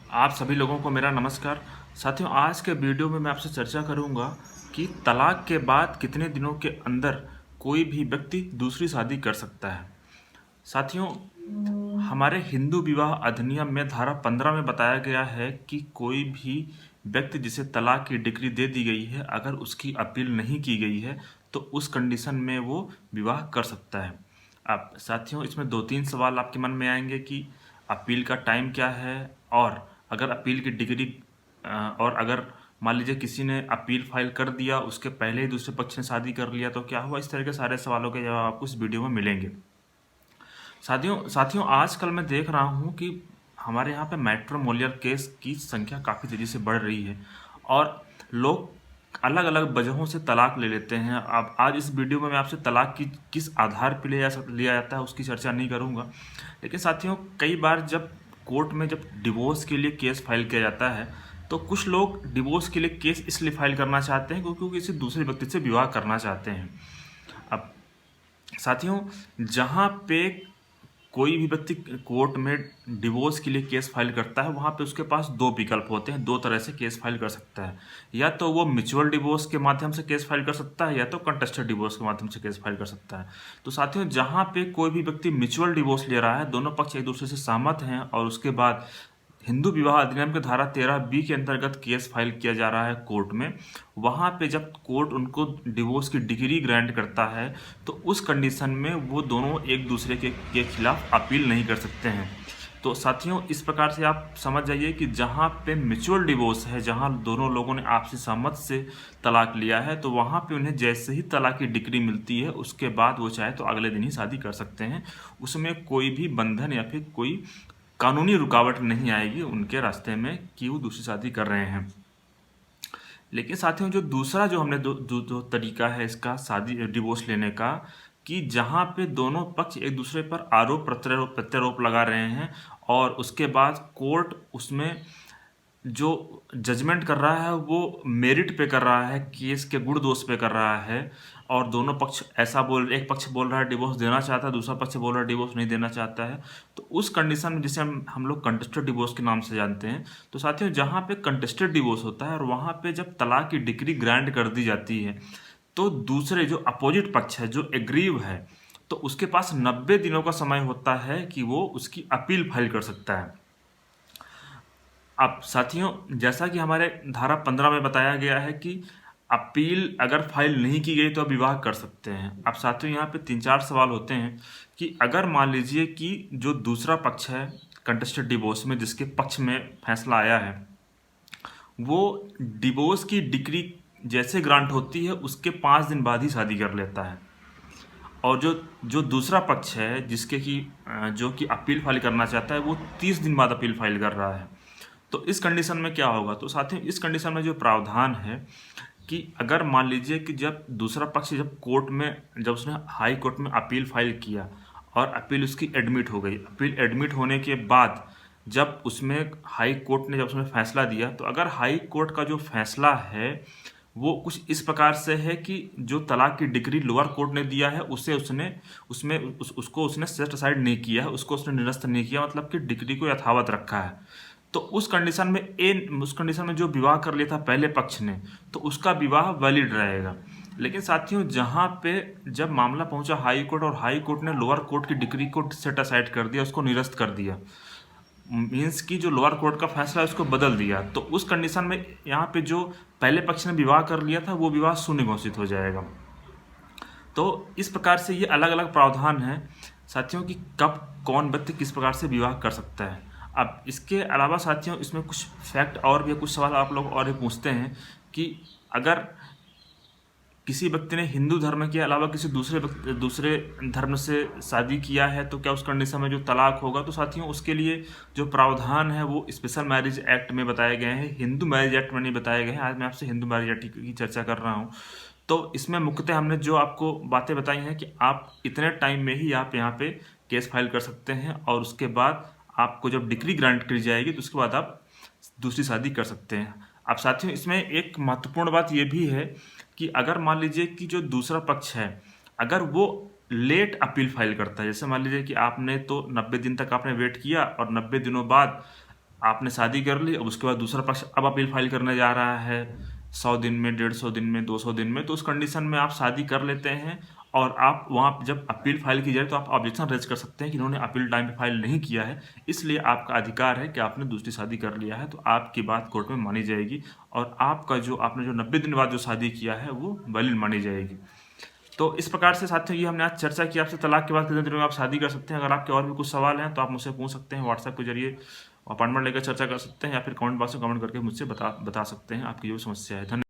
आप सभी लोगों को मेरा नमस्कार। साथियों, आज के वीडियो में मैं आपसे चर्चा करूंगा कि तलाक के बाद कितने दिनों के अंदर कोई भी व्यक्ति दूसरी शादी कर सकता है। साथियों, हमारे हिंदू विवाह अधिनियम में धारा 15 में बताया गया है कि कोई भी व्यक्ति जिसे तलाक की डिग्री दे दी गई है, अगर उसकी अपील नहीं की गई है तो उस कंडीशन में वो विवाह कर सकता है। अब साथियों, इसमें दो तीन सवाल आपके मन में आएंगे कि अपील का टाइम क्या है, और अगर अपील की डिग्री और अगर मान लीजिए किसी ने अपील फाइल कर दिया, उसके पहले ही दूसरे पक्ष ने शादी कर लिया तो क्या हुआ। इस तरह के सारे सवालों के जवाब आपको इस वीडियो में मिलेंगे। साथियों साथियों आजकल मैं देख रहा हूँ कि हमारे यहाँ पे मैट्रिमोनियल केस की संख्या काफ़ी तेज़ी से बढ़ रही है और लोग अलग अलग वजहों से तलाक ले लेते हैं। अब आज इस वीडियो में मैं आपसे तलाक की किस आधार पर लिया जाता है उसकी चर्चा नहीं करूँगा, लेकिन साथियों कई बार जब कोर्ट में जब डिवोर्स के लिए केस फाइल किया जाता है तो कुछ लोग डिवोर्स के लिए केस इसलिए फाइल करना चाहते हैं क्योंकि वो किसी दूसरे व्यक्ति से विवाह करना चाहते हैं। अब साथियों, जहाँ पे कोई भी व्यक्ति कोर्ट में डिवोर्स के लिए केस फाइल करता है, वहाँ पे उसके पास दो विकल्प होते हैं, दो तरह से केस फाइल कर सकता है। या तो वो म्यूचुअल डिवोर्स के माध्यम से केस फाइल कर सकता है या तो कंटेस्टेड डिवोर्स के माध्यम से केस फाइल कर सकता है। तो साथियों, जहाँ पे कोई भी व्यक्ति म्यूचुअल डिवोर्स ले रहा है, दोनों पक्ष एक दूसरे से सहमत हैं और उसके बाद हिंदू विवाह अधिनियम के धारा 13B के अंतर्गत केस फाइल किया जा रहा है कोर्ट में, वहाँ पे जब कोर्ट उनको डिवोर्स की डिग्री ग्रांट करता है तो उस कंडीशन में वो दोनों एक दूसरे के खिलाफ अपील नहीं कर सकते हैं। तो साथियों, इस प्रकार से आप समझ जाइए कि जहाँ पे म्यूचुअल डिवोर्स है, जहाँ दोनों लोगों ने आपसी सहमत से तलाक लिया है, तो वहाँ पे उन्हें जैसे ही तलाक की डिग्री मिलती है उसके बाद वो चाहे तो अगले दिन ही शादी कर सकते हैं। उसमें कोई भी बंधन या फिर कोई कानूनी रुकावट नहीं आएगी उनके रास्ते में कि वो दूसरी शादी कर रहे हैं। लेकिन साथियों, जो दूसरा जो हमने दो तरीका है इसका शादी डिवोर्स लेने का, कि जहाँ पे दोनों पक्ष एक दूसरे पर आरोप प्रत्यारोप लगा रहे हैं और उसके बाद कोर्ट उसमें जो जजमेंट कर रहा है वो मेरिट पे कर रहा है, केस के गुण दोष पे कर रहा है, और दोनों पक्ष एक पक्ष बोल रहा है डिवोर्स देना चाहता है, दूसरा पक्ष बोल रहा है डिवोर्स नहीं देना चाहता है। तो उस कंडीशन में जिसे हम लोग कंटेस्टेड डिवोर्स के नाम से जानते हैं। तो साथियों, जहाँ पे कंटेस्टेड डिवोर्स होता है और वहाँ पे जब तलाक की डिग्री ग्रांट कर दी जाती है तो दूसरे जो अपोजिट पक्ष है, जो एग्रीव है, तो उसके पास 90 दिनों का समय होता है कि वो उसकी अपील फाइल कर सकता है। अब साथियों, जैसा कि हमारे धारा 15 में बताया गया है कि अपील अगर फाइल नहीं की गई तो आप विवाह कर सकते हैं। अब साथियों, यहाँ पे तीन चार सवाल होते हैं कि अगर मान लीजिए कि जो दूसरा पक्ष है कंटेस्टेड डिवोर्स में, जिसके पक्ष में फैसला आया है, वो डिवोर्स की डिग्री जैसे ग्रांट होती है उसके 5 दिन बाद ही शादी कर लेता है, और जो जो दूसरा पक्ष है जिसके कि जो कि अपील फाइल करना चाहता है वो 30 दिन बाद अपील फाइल कर रहा है। तो इस कंडीशन में क्या होगा। तो साथियों, इस कंडीशन में जो प्रावधान है कि अगर मान लीजिए कि जब दूसरा पक्ष जब कोर्ट में जब उसने हाई कोर्ट में अपील फाइल किया और अपील उसकी एडमिट हो गई, अपील एडमिट होने के बाद जब उसमें हाई कोर्ट ने जब उसमें फैसला दिया, तो अगर हाई कोर्ट का जो फैसला है वो कुछ इस प्रकार से है कि जो तलाक की डिग्री लोअर कोर्ट ने दिया है उसे उसने उसमें उसको उसने सेट असाइड नहीं किया है, उसको उसने निरस्त नहीं किया, मतलब कि डिग्री को यथावत रखा है। तो उस कंडीशन में जो विवाह कर लिया था पहले पक्ष ने, तो उसका विवाह वैलिड रहेगा। लेकिन साथियों, जहाँ पे जब मामला पहुंचा हाई कोर्ट और हाई कोर्ट ने लोअर कोर्ट की डिग्री को सेट असाइड कर दिया, उसको निरस्त कर दिया, मीन्स की जो लोअर कोर्ट का फैसला है उसको बदल दिया, तो उस कंडीशन में यहाँ पे जो पहले पक्ष ने विवाह कर लिया था वो विवाह शून्य घोषित हो जाएगा। तो इस प्रकार से ये अलग अलग प्रावधान हैं साथियों कि कब कौन व्यक्ति किस प्रकार से विवाह कर सकता है। अब इसके अलावा साथियों, इसमें कुछ फैक्ट और भी, कुछ सवाल आप लोग और भी पूछते हैं कि अगर किसी व्यक्ति ने हिंदू धर्म के अलावा किसी दूसरे धर्म से शादी किया है तो क्या उस कंडीशन में जो तलाक होगा। तो साथियों, उसके लिए जो प्रावधान है वो स्पेशल मैरिज एक्ट में बताए गए हैं, हिंदू मैरिज एक्ट में नहीं बताए गए हैं। आज मैं आपसे हिंदू मैरिज एक्ट की चर्चा कर रहा हूँ। तो इसमें मुख्यतः हमने जो आपको बातें बताई हैं कि आप इतने टाइम में ही आप यहाँ पे केस फाइल कर सकते हैं और उसके बाद आपको जब डिग्री ग्रांट की जाएगी तो उसके बाद आप दूसरी शादी कर सकते हैं। अब साथियों, इसमें एक महत्वपूर्ण बात यह भी है कि अगर मान लीजिए कि जो दूसरा पक्ष है अगर वो लेट अपील फाइल करता है, जैसे मान लीजिए कि आपने तो 90 दिन तक आपने वेट किया और 90 दिनों बाद आपने शादी कर ली, अब उसके बाद दूसरा पक्ष अब अपील फाइल करने जा रहा है 100 दिन में, 150 दिन में, 200 दिन में, तो उस कंडीशन में आप शादी कर लेते हैं और आप वहाँ जब अपील फाइल की जाए तो आप ऑब्जेक्शन रेज कर सकते हैं कि इन्होंने अपील टाइम पे फाइल नहीं किया है, इसलिए आपका अधिकार है कि आपने दूसरी शादी कर लिया है, तो आपकी बात कोर्ट में मानी जाएगी और आपका जो आपने जो 90 दिन बाद जो शादी किया है वो वैलिड मानी जाएगी। तो इस प्रकार से साथियों ये हमने आज चर्चा की आपसे तलाक के बाद कितने दिनों में आप शादी कर सकते हैं। अगर आपके और भी कुछ सवाल हैं तो आप मुझसे पूछ सकते हैं, व्हाट्सएप के जरिए अपॉइंटमेंट लेकर चर्चा कर सकते हैं या फिर कमेंट बॉक्स में कमेंट करके मुझसे बता सकते हैं आपकी जो समस्या है। धन्यवाद।